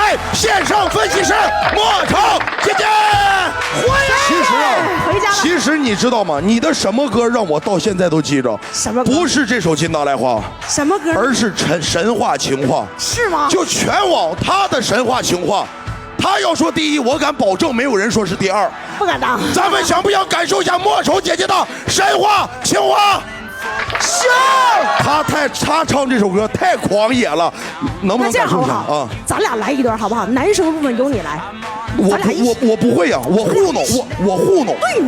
来线上分析师莫愁姐姐。其实你知道吗？你的什么歌让我到现在都记着？什么歌？不是这首《近道来话》，什么歌？而是神话情话。是吗？就全网他的神话情话，他要说第一，我敢保证没有人说是第二。不敢当。咱们想不想感受一下莫愁姐姐的神话情话？行。他唱这首歌太狂野了，能不能感受一下啊？咱俩来一段好不好？男生部分由你来。我不会呀，我糊弄，我糊弄。对，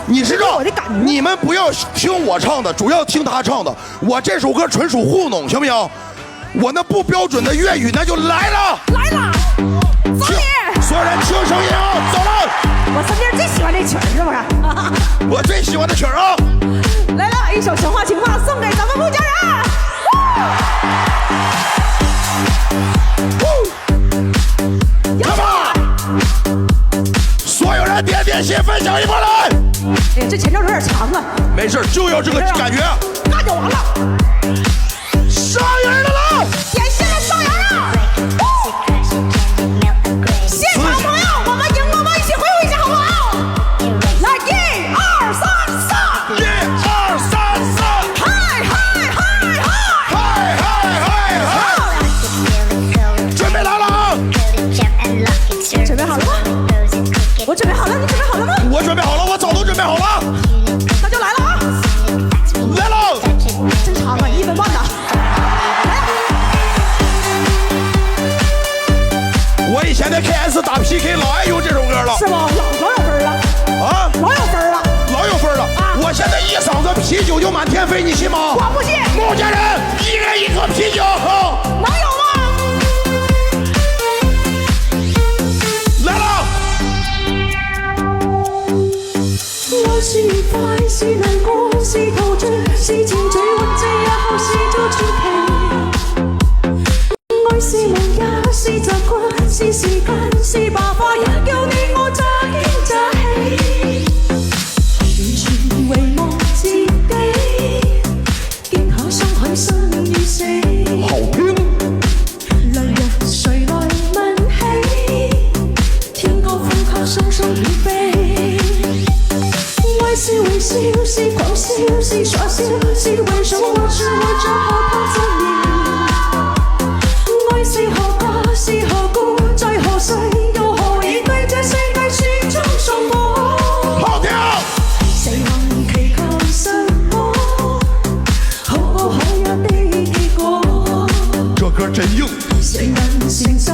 你知道我的感觉。你们不要听我唱的，主要听他唱的。我这首歌纯属糊弄，行不行？我那不标准的粤语那就来了，走你！所有人听声音啊，走了。我身边最喜欢这曲儿，是不是？我最喜欢的曲儿啊！来了，一首神话情话送给咱们穆家人。所有人点心分享一波来。哎，这前奏有点长啊。没事，就要这个感觉。那就完了。上人了啦！点心的上人啊！现场朋友，我们荧光棒一起挥舞一下，好不好？来，1、2、3，上！1、2、3，上！嗨！准备来了啊！准备好了吗？我准备好了，你准备好了吗？我准备好了，我早都准备好了。那就来了啊！来了！真长啊，1分半呢。我以前在 KS 打 PK 老爱用这首歌了，是吗？老有分了啊，老有分了，老有分了啊！我现在一嗓子啤酒就满天飞，你信吗？我不信。穆家人一人一个啤酒，能有吗？来了！愛是愉快，是難過，是陶醉，是情緒，或者也好是做傳奇。愛是夢也是習慣，是時間，是罷課，也叫你我詐天詐氣。完全遺忘自己，驚嚇傷害生與死。好聽。兩日誰來問起？天高風靠，雙雙疲憊。愛是微笑，是狂笑，是傻笑，是為什麼是我這何怕證明？愛是何價，是何故，在何世，又何以對這世界始終喪我？好聽！誰能祈求什麼？好可有的結果？這歌真硬。誰能承受？